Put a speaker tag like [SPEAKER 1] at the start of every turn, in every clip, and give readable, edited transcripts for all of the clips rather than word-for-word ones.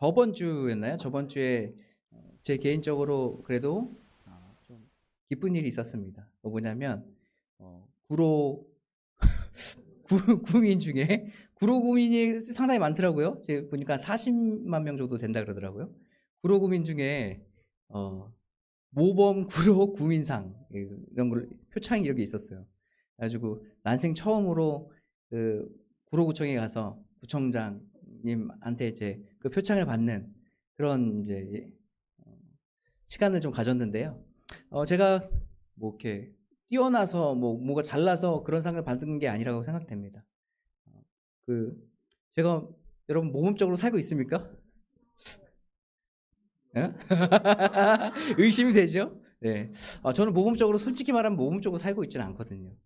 [SPEAKER 1] 저번 주였나요? 저번 주에 제 개인적으로 그래도 좀 기쁜 일이 있었습니다. 뭐냐면 구로 구민 중에 구로 구민이 상당히 많더라고요. 제가 보니까 40만 명 정도 된다 그러더라고요. 구로 구민 중에 모범 구로 구민상 이런 걸 표창이 이렇게 있었어요. 그래 가지고 난생 처음으로 그 구로구청에 가서 구청장님한테 이제 그 표창을 받는 그런 이제 시간을 좀 가졌는데요. 제가 뭐 이렇게 뛰어나서 뭐가 잘나서 그런 상을 받은 게 아니라고 생각됩니다. 그 제가 여러분 모범적으로 살고 있습니까? 예? 의심이 되죠? 네. 저는 모범적으로 솔직히 말하면 모범적으로 살고 있지는 않거든요.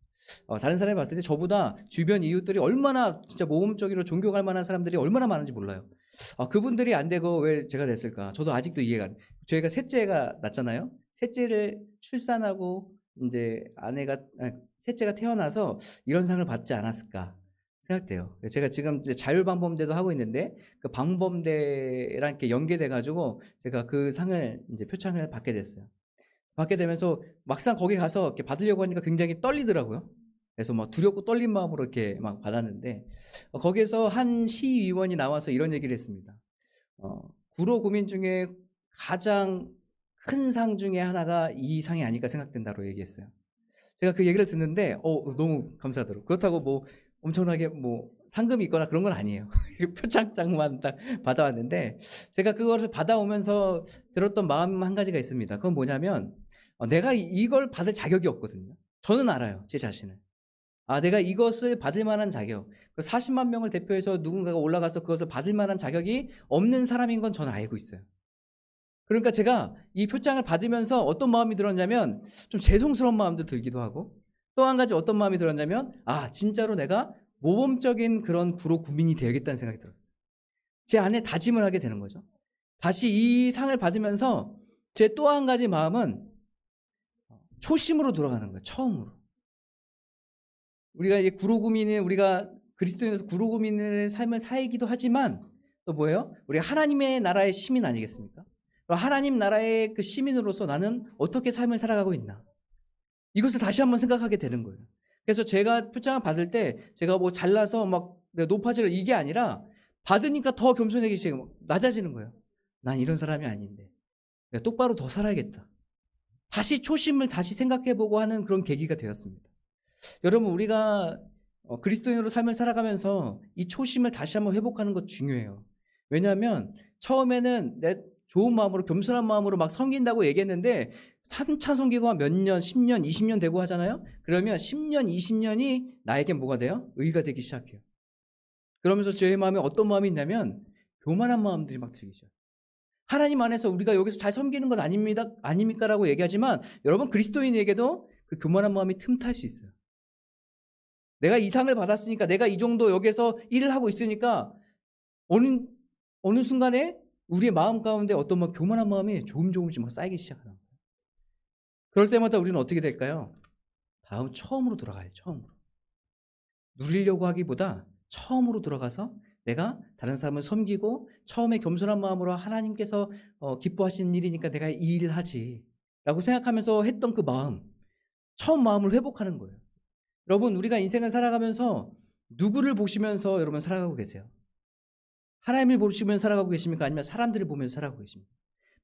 [SPEAKER 1] 다른 사람이 봤을 때 저보다 주변 이웃들이 얼마나 진짜 모범적으로 존경할 만한 사람들이 얼마나 많은지 몰라요. 그분들이 안 되고 왜 제가 됐을까? 저도 아직도 이해가 안 돼요. 저희가 셋째가 낳잖아요. 셋째를 출산하고 이제 셋째가 태어나서 이런 상을 받지 않았을까 생각돼요. 제가 지금 이제 자율방범대도 하고 있는데 그 방범대랑 이렇게 연계돼 가지고 제가 그 상을 이제 표창을 받게 됐어요. 받게 되면서 막상 거기 가서 이렇게 받으려고 하니까 굉장히 떨리더라고요. 그래서 막 두렵고 떨린 마음으로 이렇게 막 받았는데 거기에서 한 시의원이 나와서 이런 얘기를 했습니다. 구로 구민 중에 가장 큰 상 중에 하나가 이 상이 아닐까 생각된다고 얘기했어요. 제가 그 얘기를 듣는데 너무 감사하더라고요. 그렇다고 뭐 엄청나게 뭐 상금이 있거나 그런 건 아니에요. 표창장만 딱 받아왔는데 제가 그거를 받아오면서 들었던 마음 한 가지가 있습니다. 그건 뭐냐면 내가 이걸 받을 자격이 없거든요. 저는 알아요, 제 자신을. 내가 이것을 받을 만한 자격, 그 40만 명을 대표해서 누군가가 올라가서 그것을 받을 만한 자격이 없는 사람인 건 저는 알고 있어요. 그러니까 제가 이 표창을 받으면서 어떤 마음이 들었냐면 좀 죄송스러운 마음도 들기도 하고 또 한 가지 어떤 마음이 들었냐면 진짜로 내가 모범적인 그런 구로 구민이 되야겠다는 생각이 들었어요. 제 안에 다짐을 하게 되는 거죠. 다시 이 상을 받으면서 제 또 한 가지 마음은 초심으로 돌아가는 거예요. 처음으로. 우리가 이 구로구민은 우리가 그리스도인으로서 구로구민의 삶을 살기도 하지만 또 뭐예요? 우리가 하나님의 나라의 시민 아니겠습니까? 하나님 나라의 그 시민으로서 나는 어떻게 삶을 살아가고 있나? 이것을 다시 한번 생각하게 되는 거예요. 그래서 제가 표창을 받을 때 제가 뭐 잘나서 막 높아지려 이게 아니라 받으니까 더 겸손해지기 시작해요. 낮아지는 거예요. 난 이런 사람이 아닌데. 내가 똑바로 더 살아야겠다. 다시 초심을 다시 생각해보고 하는 그런 계기가 되었습니다. 여러분 우리가 그리스도인으로 삶을 살아가면서 이 초심을 다시 한번 회복하는 것 중요해요. 왜냐하면 처음에는 내 좋은 마음으로 겸손한 마음으로 막 섬긴다고 얘기했는데 3차 섬기고 몇 년, 10년, 20년 되고 하잖아요. 그러면 10년, 20년이 나에게 뭐가 돼요? 의가 되기 시작해요. 그러면서 제 마음에 어떤 마음이 있냐면 교만한 마음들이 막 들기 시작해요. 하나님 안에서 우리가 여기서 잘 섬기는 건 아닙니까라고 얘기하지만 여러분 그리스도인에게도 그 교만한 마음이 틈탈 수 있어요. 내가 이 상을 받았으니까 내가 이 정도 여기서 일을 하고 있으니까 어느 순간에 우리의 마음 가운데 어떤 막 교만한 마음이 조금씩 막 쌓이기 시작하는 거예요. 그럴 때마다 우리는 어떻게 될까요? 처음으로 돌아가요. 처음으로. 누리려고 하기보다 처음으로 돌아가서 내가 다른 사람을 섬기고 처음에 겸손한 마음으로 하나님께서 기뻐하시는 일이니까 내가 이 일을 하지 라고 생각하면서 했던 그 마음, 처음 마음을 회복하는 거예요. 여러분 우리가 인생을 살아가면서 누구를 보시면서 여러분 살아가고 계세요? 하나님을 보시면서 살아가고 계십니까? 아니면 사람들을 보면서 살아가고 계십니까?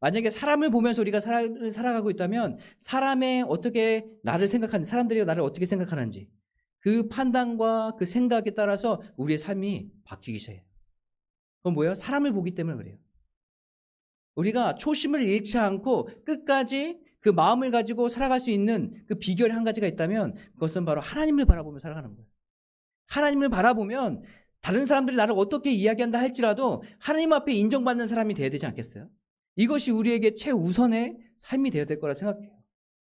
[SPEAKER 1] 만약에 사람을 보면서 우리가 살아가고 있다면 사람의 어떻게 나를 생각하는지, 사람들이 나를 어떻게 생각하는지 그 판단과 그 생각에 따라서 우리의 삶이 바뀌기 시작해요. 그건 뭐예요? 사람을 보기 때문에 그래요. 우리가 초심을 잃지 않고 끝까지 그 마음을 가지고 살아갈 수 있는 그 비결이 한 가지가 있다면 그것은 바로 하나님을 바라보며 살아가는 거예요. 하나님을 바라보면 다른 사람들이 나를 어떻게 이야기한다 할지라도 하나님 앞에 인정받는 사람이 되어야 되지 않겠어요? 이것이 우리에게 최우선의 삶이 되어야 될 거라 생각해요.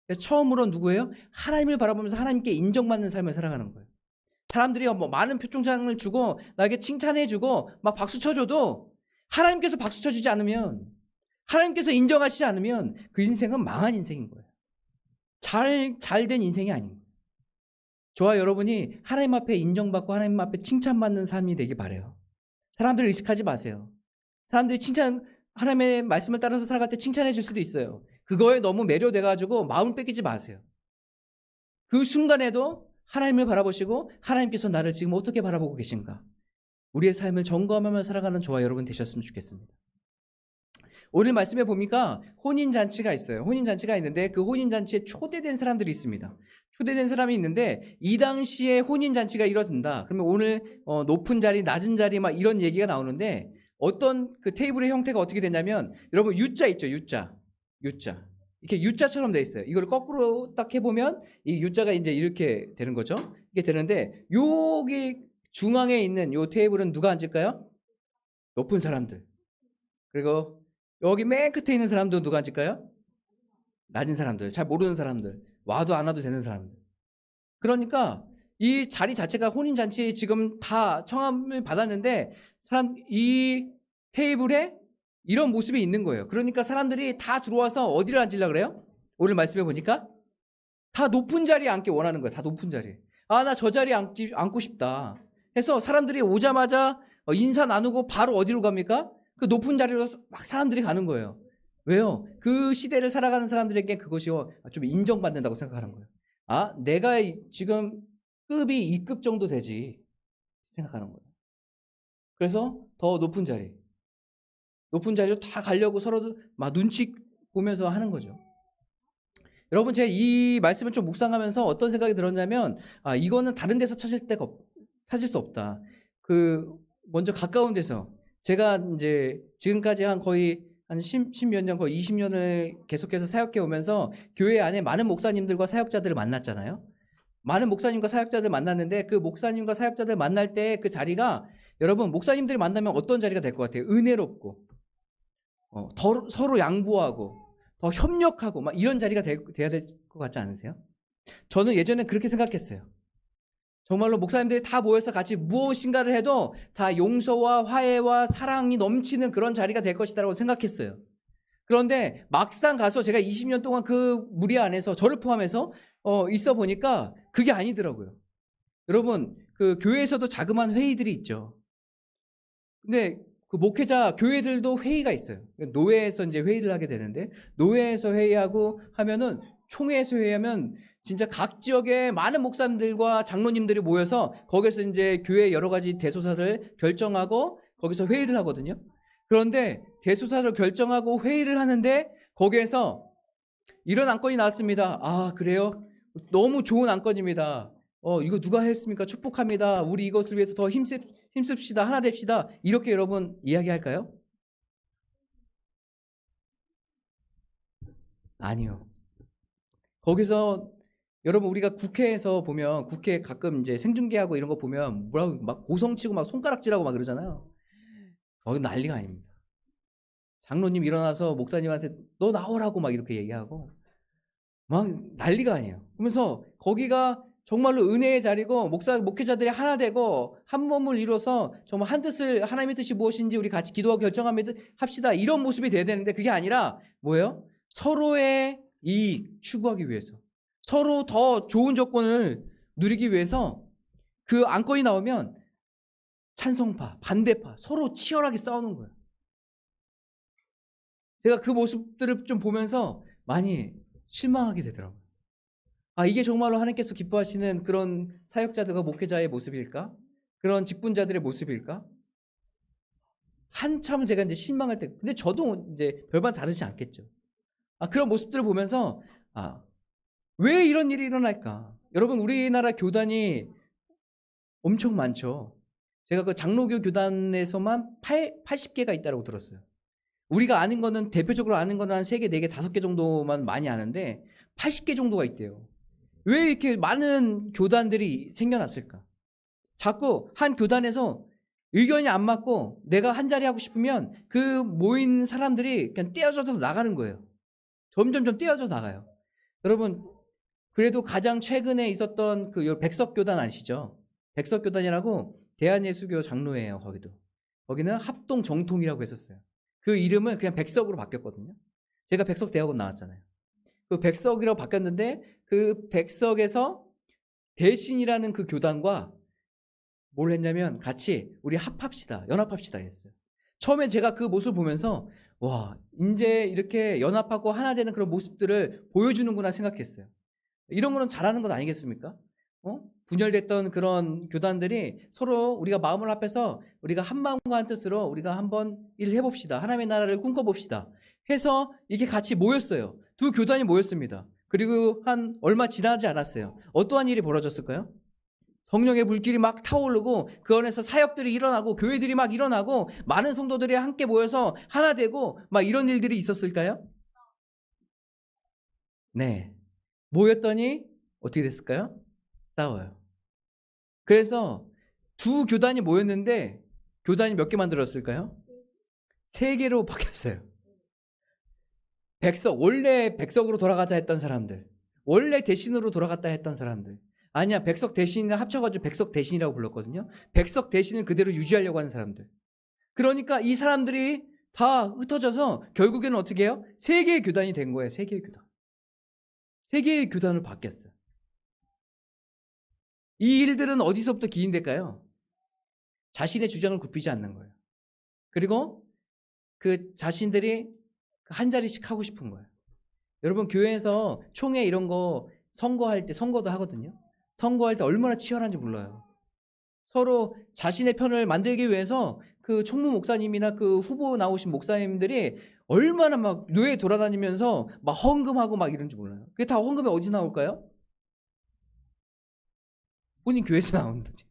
[SPEAKER 1] 그래서 처음으로 누구예요? 하나님을 바라보면서 하나님께 인정받는 삶을 살아가는 거예요. 사람들이 뭐 많은 표창장을 주고 나에게 칭찬해주고 막 박수 쳐줘도 하나님께서 박수 쳐주지 않으면 하나님께서 인정하시지 않으면 그 인생은 망한 인생인 거예요. 잘 된 인생이 아닌 거예요. 저와 여러분이 하나님 앞에 인정받고 하나님 앞에 칭찬받는 삶이 되길 바라요. 사람들을 의식하지 마세요. 사람들이 하나님의 말씀을 따라서 살아갈 때 칭찬해 줄 수도 있어요. 그거에 너무 매료돼가지고 마음을 뺏기지 마세요. 그 순간에도 하나님을 바라보시고 하나님께서 나를 지금 어떻게 바라보고 계신가? 우리의 삶을 점검하며 살아가는 저와 여러분 되셨으면 좋겠습니다. 오늘 말씀에 보니까 혼인잔치가 있어요. 혼인잔치가 있는데 그 혼인잔치에 초대된 사람들이 있습니다. 초대된 사람이 있는데 이 당시에 혼인잔치가 이뤄진다. 그러면 오늘 높은 자리, 낮은 자리 막 이런 얘기가 나오는데 어떤 그 테이블의 형태가 어떻게 되냐면 여러분 U자 있죠. U자. 이렇게 U자처럼 돼 있어요. 이걸 거꾸로 딱 해보면 이 U자가 이제 이렇게 되는 거죠. 이게 되는데 여기 중앙에 있는 요 테이블은 누가 앉을까요? 높은 사람들. 그리고 여기 맨 끝에 있는 사람들은 누가 앉을까요? 낮은 사람들, 잘 모르는 사람들, 와도 안 와도 되는 사람들. 그러니까 이 자리 자체가 혼인잔치 지금 다 청함을 받았는데 이 테이블에 이런 모습이 있는 거예요. 그러니까 사람들이 다 들어와서 어디를 앉으려고 그래요? 오늘 말씀해 보니까 다 높은 자리에 앉기 원하는 거예요. 다 높은 자리에. 아, 나 저 자리에 앉고 싶다 해서 사람들이 오자마자 인사 나누고 바로 어디로 갑니까? 그 높은 자리로 막 사람들이 가는 거예요. 왜요? 그 시대를 살아가는 사람들에게 그것이 좀 인정받는다고 생각하는 거예요. 아, 내가 지금 급이 2급 정도 되지 생각하는 거예요. 그래서 더 높은 자리로 다 가려고 서로 막 눈치 보면서 하는 거죠. 여러분, 제가 이 말씀을 좀 묵상하면서 어떤 생각이 들었냐면, 아, 이거는 다른 데서 찾을 수 없다. 먼저 가까운 데서, 제가 이제 지금까지 거의 한 10몇 년, 거의 20년을 계속해서 사역해 오면서 교회 안에 많은 목사님들과 사역자들을 만났잖아요. 많은 목사님과 사역자들 만났는데 그 목사님과 사역자들 만날 때 그 자리가 여러분, 목사님들이 만나면 어떤 자리가 될 것 같아요? 은혜롭고, 서로 양보하고, 더 협력하고 막 이런 자리가 돼야 될 것 같지 않으세요? 저는 예전에 그렇게 생각했어요. 정말로 목사님들이 다 모여서 같이 무엇인가를 해도 다 용서와 화해와 사랑이 넘치는 그런 자리가 될 것이라고 생각했어요. 그런데 막상 가서 제가 20년 동안 그 무리 안에서 저를 포함해서 있어 보니까 그게 아니더라고요. 여러분, 그 교회에서도 자그마한 회의들이 있죠. 근데 그 목회자 교회들도 회의가 있어요. 노회에서 이제 회의를 하게 되는데 노회에서 회의하고 하면은 총회에서 회의하면 진짜 각 지역의 많은 목사님들과 장로님들이 모여서 거기서 이제 교회 여러 가지 대소사를 결정하고 거기서 회의를 하거든요. 그런데 대소사를 결정하고 회의를 하는데 거기에서 이런 안건이 나왔습니다. 아, 그래요? 너무 좋은 안건입니다. 이거 누가 했습니까? 축복합니다. 우리 이것을 위해서 더 힘씁시다. 하나 됩시다. 이렇게 여러분 이야기할까요? 아니요. 거기서 여러분 우리가 국회에서 보면 국회 가끔 이제 생중계하고 이런 거 보면 뭐라고 막 고성치고 막 손가락질하고 막 그러잖아요. 거기 난리가 아닙니다. 장로님 일어나서 목사님한테 너 나오라고 막 이렇게 얘기하고 막 난리가 아니에요. 그러면서 거기가 정말로 은혜의 자리고 목회자들이 하나 되고 한 몸을 이뤄서 정말 한 뜻을 하나님의 뜻이 무엇인지 우리 같이 기도하고 결정합시다. 이런 모습이 돼야 되는데 그게 아니라 뭐예요? 서로의 이익 추구하기 위해서 서로 더 좋은 조건을 누리기 위해서 그 안건이 나오면 찬성파, 반대파 서로 치열하게 싸우는 거예요. 제가 그 모습들을 좀 보면서 많이 실망하게 되더라고요. 아, 이게 정말로 하나님께서 기뻐하시는 그런 사역자들과 목회자의 모습일까? 그런 직분자들의 모습일까? 한참 제가 이제 실망할 때, 근데 저도 이제 별반 다르지 않겠죠. 아, 그런 모습들을 보면서, 아, 왜 이런 일이 일어날까? 여러분, 우리나라 교단이 엄청 많죠. 제가 그 장로교 교단에서만 80개가 있다고 들었어요. 우리가 아는 거는, 대표적으로 아는 거는 한 3개, 4개, 5개 정도만 많이 아는데, 80개 정도가 있대요. 왜 이렇게 많은 교단들이 생겨났을까? 자꾸 한 교단에서 의견이 안 맞고 내가 한 자리 하고 싶으면 그 모인 사람들이 그냥 떼어져서 나가는 거예요. 점점점 떼어져 나가요. 여러분, 그래도 가장 최근에 있었던 그 백석교단 아시죠? 백석교단이라고 대한예수교 장로예요. 거기는 합동정통이라고 했었어요. 그 이름을 그냥 백석으로 바뀌었거든요. 제가 백석대학원 나왔잖아요. 그 백석이라고 바뀌었는데 그 백석에서 대신이라는 그 교단과 뭘 했냐면 같이 우리 합합시다. 연합합시다 했어요. 처음에 제가 그 모습을 보면서 와, 이제 이렇게 연합하고 하나 되는 그런 모습들을 보여주는구나 생각했어요. 이런 거는 잘하는 건 아니겠습니까? 분열됐던 그런 교단들이 서로 우리가 마음을 합해서 우리가 한 마음과 한 뜻으로 우리가 한번 일을 해봅시다. 하나님의 나라를 꿈꿔봅시다. 해서 이렇게 같이 모였어요. 두 교단이 모였습니다. 그리고 한 얼마 지나지 않았어요. 어떠한 일이 벌어졌을까요? 성령의 불길이 막 타오르고 그 안에서 사역들이 일어나고 교회들이 막 일어나고 많은 성도들이 함께 모여서 하나 되고 막 이런 일들이 있었을까요? 네. 모였더니 어떻게 됐을까요? 싸워요. 그래서 두 교단이 모였는데 교단이 몇 개 만들었을까요? 세 개로 바뀌었어요. 원래 백석으로 돌아가자 했던 사람들, 원래 대신으로 돌아갔다 했던 사람들, 아니야, 백석 대신을 합쳐가지고 백석 대신이라고 불렀거든요. 백석 대신을 그대로 유지하려고 하는 사람들. 그러니까 이 사람들이 다 흩어져서 결국에는 어떻게 해요? 세 개의 교단이 된 거예요. 세 개의 교단. 세 개의 교단으로 바뀌었어요. 이 일들은 어디서부터 기인될까요? 자신의 주장을 굽히지 않는 거예요. 그리고 그 자신들이 한 자리씩 하고 싶은 거예요. 여러분, 교회에서 총회 이런 거 선거할 때 선거도 하거든요. 선거할 때 얼마나 치열한지 몰라요. 서로 자신의 편을 만들기 위해서 그 총무 목사님이나 그 후보 나오신 목사님들이 얼마나 막 뇌에 돌아다니면서 막 헌금하고 막 이런지 몰라요. 그게 다 헌금이 어디 나올까요? 본인 교회에서 나오는 거지.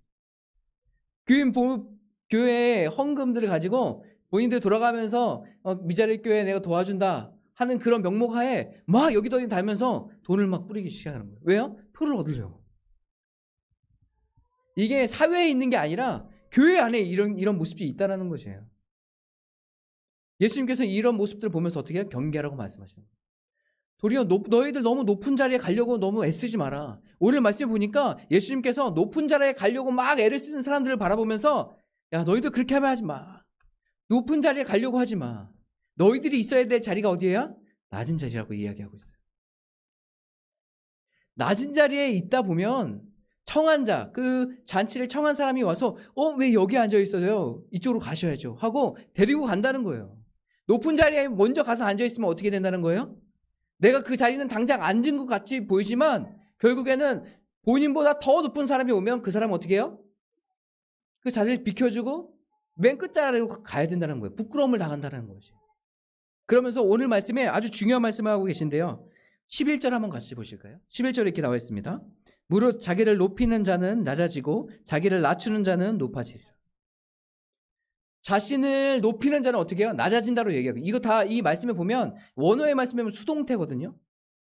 [SPEAKER 1] 교회 헌금들을 가지고 본인들 돌아가면서 미자리 교회 내가 도와준다 하는 그런 명목하에 막 여기저기 다니면서 돈을 막 뿌리기 시작하는 거예요. 왜요? 표를 얻으려고. 이게 사회에 있는 게 아니라 교회 안에 이런 모습이 있다는 것이에요. 예수님께서 이런 모습들을 보면서 어떻게 해요? 경계하라고 말씀하시는 거예요. 도리어 너희들 너무 높은 자리에 가려고 너무 애쓰지 마라. 오늘 말씀을 보니까 예수님께서 높은 자리에 가려고 막 애를 쓰는 사람들을 바라보면서 야, 너희들 그렇게 하면 하지 마. 높은 자리에 가려고 하지 마. 너희들이 있어야 될 자리가 어디예요? 낮은 자리라고 이야기하고 있어요. 낮은 자리에 있다 보면 청한 자, 그 잔치를 청한 사람이 와서 왜 여기 앉아 있어요? 이쪽으로 가셔야죠 하고 데리고 간다는 거예요. 높은 자리에 먼저 가서 앉아 있으면 어떻게 된다는 거예요? 내가 그 자리는 당장 앉은 것 같이 보이지만 결국에는 본인보다 더 높은 사람이 오면 그 사람은 어떻게 해요? 그 자리를 비켜주고 맨 끝자리로 가야 된다는 거예요. 부끄러움을 당한다는 거지. 그러면서 오늘 말씀에 아주 중요한 말씀을 하고 계신데요. 11절 한번 같이 보실까요? 11절에 이렇게 나와 있습니다. 무릇 자기를 높이는 자는 낮아지고 자기를 낮추는 자는 높아지리라. 자신을 높이는 자는 어떻게 해요? 낮아진다로 얘기하고. 이거 다 이 말씀에 보면 원어의 말씀에 보면 수동태거든요.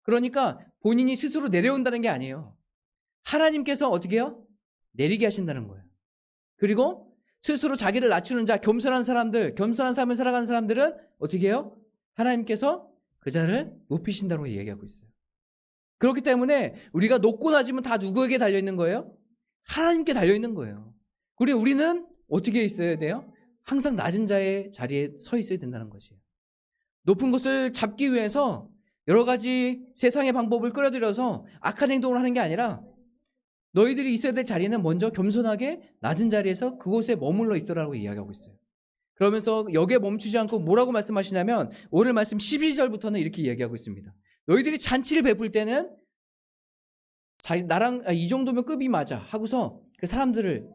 [SPEAKER 1] 그러니까 본인이 스스로 내려온다는 게 아니에요. 하나님께서 어떻게 해요? 내리게 하신다는 거예요. 그리고 스스로 자기를 낮추는 자, 겸손한 사람들, 겸손한 삶을 살아가는 사람들은 어떻게 해요? 하나님께서 그 자를 높이신다고 얘기하고 있어요. 그렇기 때문에 우리가 높고 낮으면 다 누구에게 달려있는 거예요? 하나님께 달려있는 거예요. 그리고 우리는 어떻게 있어야 돼요? 항상 낮은 자의 자리에 서 있어야 된다는 거지. 높은 것을 잡기 위해서 여러 가지 세상의 방법을 끌어들여서 악한 행동을 하는 게 아니라 너희들이 있어야 될 자리는 먼저 겸손하게 낮은 자리에서 그곳에 머물러 있으라고 이야기하고 있어요. 그러면서 여기에 멈추지 않고 뭐라고 말씀하시냐면 오늘 말씀 12절부터는 이렇게 이야기하고 있습니다. 너희들이 잔치를 베풀 때는 나랑 이 정도면 급이 맞아 하고서 그 사람들을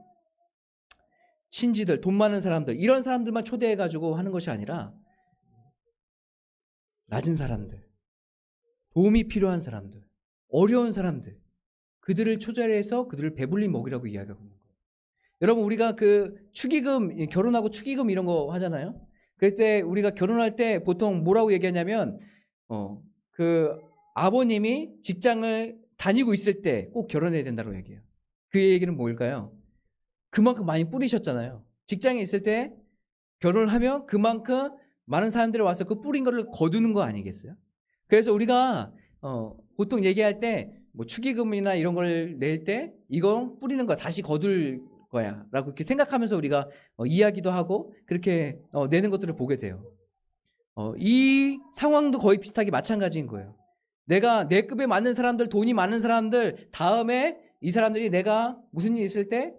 [SPEAKER 1] 친지들, 돈 많은 사람들 이런 사람들만 초대해가지고 하는 것이 아니라 낮은 사람들, 도움이 필요한 사람들, 어려운 사람들 그들을 초대해서 그들을 배불리 먹이라고 이야기하고 있는 거예요. 여러분 우리가 그 축의금 결혼하고 축의금 이런 거 하잖아요. 그럴 때 우리가 결혼할 때 보통 뭐라고 얘기하냐면 그 아버님이 직장을 다니고 있을 때 꼭 결혼해야 된다고 얘기해요. 그 얘기는 뭘까요? 그만큼 많이 뿌리셨잖아요. 직장에 있을 때 결혼을 하면 그만큼 많은 사람들이 와서 그 뿌린 거를 거두는 거 아니겠어요? 그래서 우리가 보통 얘기할 때 뭐 축의금이나 이런 걸 낼 때 이거 뿌리는 거 다시 거둘 거야 라고 이렇게 생각하면서 우리가 이야기도 하고 그렇게 내는 것들을 보게 돼요. 이 상황도 거의 비슷하게 마찬가지인 거예요. 내가 내 급에 맞는 사람들, 돈이 많은 사람들 다음에 이 사람들이 내가 무슨 일이 있을 때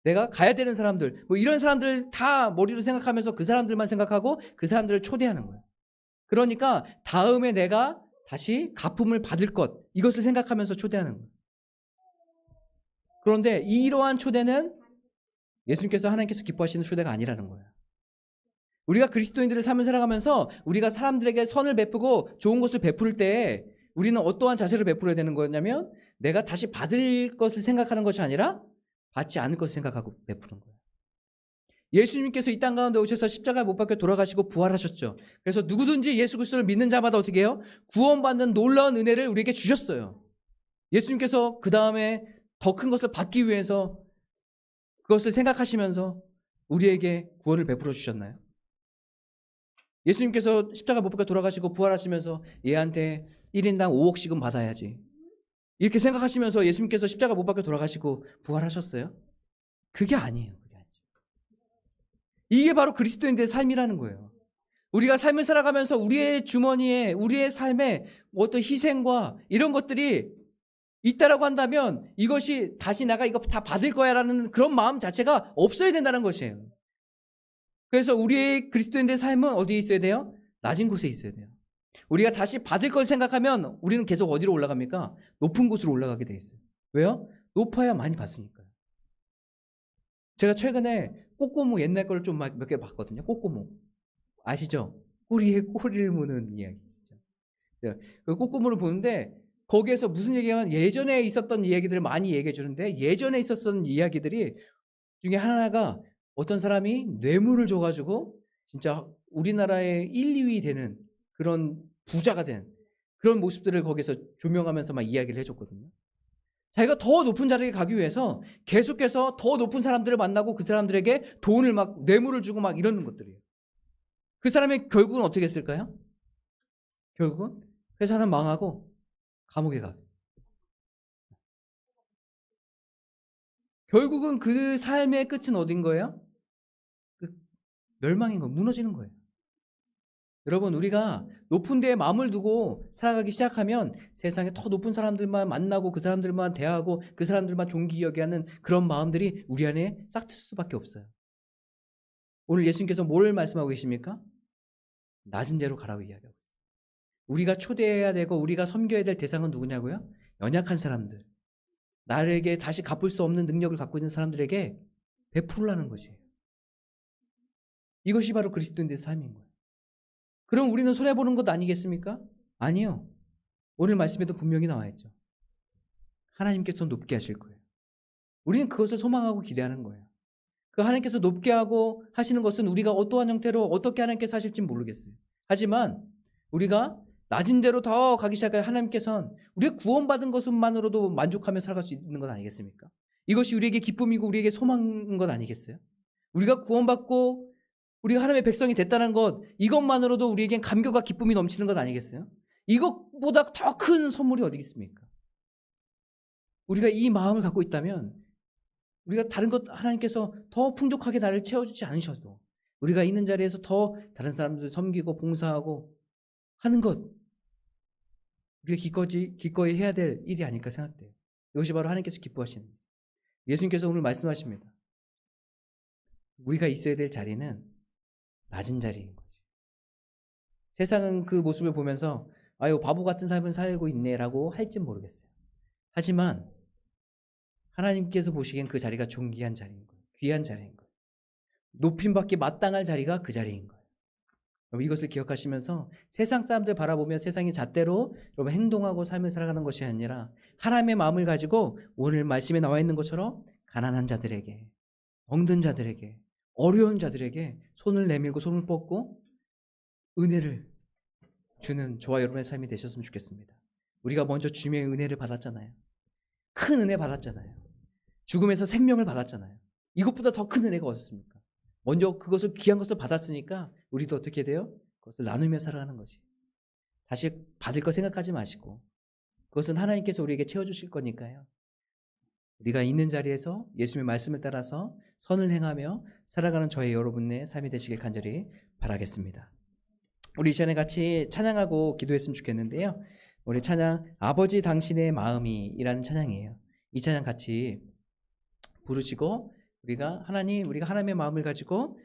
[SPEAKER 1] 내가 가야 되는 사람들, 뭐 이런 사람들 다 머리로 생각하면서 그 사람들만 생각하고 그 사람들을 초대하는 거예요. 그러니까 다음에 내가 다시 갚음을 받을 것, 이것을 생각하면서 초대하는 거예요. 그런데 이러한 초대는 예수님께서 하나님께서 기뻐하시는 초대가 아니라는 거예요. 우리가 그리스도인들의 삶을 살아가면서 우리가 사람들에게 선을 베푸고 좋은 것을 베풀 때 우리는 어떠한 자세를 베풀어야 되는 거냐면 내가 다시 받을 것을 생각하는 것이 아니라 받지 않을 것을 생각하고 베푸는 거예요. 예수님께서 이 땅 가운데 오셔서 십자가에 못 박혀 돌아가시고 부활하셨죠. 그래서 누구든지 예수 그리스도를 믿는 자마다 어떻게 해요? 구원받는 놀라운 은혜를 우리에게 주셨어요. 예수님께서 그 다음에 더 큰 것을 받기 위해서 그것을 생각하시면서 우리에게 구원을 베풀어 주셨나요? 예수님께서 십자가 못 박혀 돌아가시고 부활하시면서 얘한테 1인당 5억씩은 받아야지, 이렇게 생각하시면서 예수님께서 십자가 못 박혀 돌아가시고 부활하셨어요? 그게 아니에요. 이게 바로 그리스도인들의 삶이라는 거예요. 우리가 삶을 살아가면서 우리의 주머니에, 우리의 삶에 어떤 희생과 이런 것들이 있다라고 한다면 이것이 다시 내가 이거 다 받을 거야 라는 그런 마음 자체가 없어야 된다는 것이에요. 그래서 우리의 그리스도인들의 삶은 어디에 있어야 돼요? 낮은 곳에 있어야 돼요. 우리가 다시 받을 걸 생각하면 우리는 계속 어디로 올라갑니까? 높은 곳으로 올라가게 돼 있어요. 왜요? 높아야 많이 받으니까요. 제가 최근에 꼬꼬무 옛날 걸 좀 몇 개 봤거든요. 꼬꼬무 아시죠? 꼬리에 꼬리를 무는 이야기. 그 꼬꼬무를 보는데 거기에서 무슨 얘기냐면 예전에 있었던 이야기들을 많이 얘기해 주는데, 예전에 있었던 이야기들이 중에 하나가 어떤 사람이 뇌물을 줘가지고 진짜 우리나라의 1, 2위 되는 그런 부자가 된 그런 모습들을 거기서 조명하면서 막 이야기를 해줬거든요. 자기가 더 높은 자리에 가기 위해서 계속해서 더 높은 사람들을 만나고 그 사람들에게 돈을 막 뇌물을 주고 막 이러는 것들이에요. 그 사람의 결국은 어떻게 했을까요? 결국은 회사는 망하고 감옥에 가. 결국은 그 삶의 끝은 어딘 거예요? 멸망인 거예요. 무너지는 거예요. 여러분, 우리가 높은 데에 마음을 두고 살아가기 시작하면 세상에 더 높은 사람들만 만나고 그 사람들만 대하고 그 사람들만 존귀 여기하는 그런 마음들이 우리 안에 싹틀 수밖에 없어요. 오늘 예수님께서 뭘 말씀하고 계십니까? 낮은 데로 가라고 이야기하고 있어요. 우리가 초대해야 되고 우리가 섬겨야 될 대상은 누구냐고요? 연약한 사람들, 나에게 다시 갚을 수 없는 능력을 갖고 있는 사람들에게 베풀라는 것이에요. 이것이 바로 그리스도인들의 삶인 거예요. 그럼 우리는 손해보는 것 아니겠습니까? 아니요. 오늘 말씀에도 분명히 나와 있죠. 하나님께서 높게 하실 거예요. 우리는 그것을 소망하고 기대하는 거예요. 그 하나님께서 높게 하고 하시는 것은 우리가 어떠한 형태로 어떻게 하나님께서 하실지 모르겠어요. 하지만 우리가 낮은 데로 더 가기 시작하면 하나님께서는 우리가 구원받은 것만으로도 만족하며 살아갈 수 있는 것 아니겠습니까? 이것이 우리에게 기쁨이고 우리에게 소망인 것 아니겠어요? 우리가 구원받고 우리가 하나님의 백성이 됐다는 것, 이것만으로도 우리에겐 감격과 기쁨이 넘치는 것 아니겠어요? 이것보다 더 큰 선물이 어디 있습니까? 우리가 이 마음을 갖고 있다면 우리가 다른 것 하나님께서 더 풍족하게 나를 채워주지 않으셔도 우리가 있는 자리에서 더 다른 사람들 섬기고 봉사하고 하는 것, 우리가 기꺼이 해야 될 일이 아닐까 생각돼요. 이것이 바로 하나님께서 기뻐하시는 거예요. 예수님께서 오늘 말씀하십니다. 우리가 있어야 될 자리는 낮은 자리인 거지. 세상은 그 모습을 보면서 아유 바보 같은 삶을 살고 있네라고 할진 모르겠어요. 하지만 하나님께서 보시기엔 그 자리가 존귀한 자리인 거예요. 귀한 자리인 거예요. 높임받기 마땅할 자리가 그 자리인 거예요. 여러분, 이것을 기억하시면서 세상 사람들 바라보며 세상의 잣대로 여러분 행동하고 삶을 살아가는 것이 아니라 하나님의 마음을 가지고 오늘 말씀에 나와 있는 것처럼 가난한 자들에게, 병든 자들에게, 어려운 자들에게 손을 내밀고 손을 뻗고 은혜를 주는 저와 여러분의 삶이 되셨으면 좋겠습니다. 우리가 먼저 주님의 은혜를 받았잖아요. 큰 은혜 받았잖아요. 죽음에서 생명을 받았잖아요. 이것보다 더 큰 은혜가 어딨습니까? 먼저 그것을 귀한 것을 받았으니까 우리도 어떻게 돼요? 그것을 나누며 살아가는 것이. 다시 받을 거 생각하지 마시고 그것은 하나님께서 우리에게 채워주실 거니까요. 우리가 있는 자리에서 예수님의 말씀을 따라서 선을 행하며 살아가는 저의 여러분의 삶이 되시길 간절히 바라겠습니다. 우리 이 시간에 같이 찬양하고 기도했으면 좋겠는데요. 우리 찬양 아버지 당신의 마음이 이라는 찬양이에요. 이 찬양 같이 부르시고 우리가 하나님의 마음을 가지고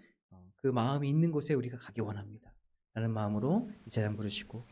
[SPEAKER 1] 그 마음이 있는 곳에 우리가 가기 원합니다. 라는 마음으로 이 찬양 부르시고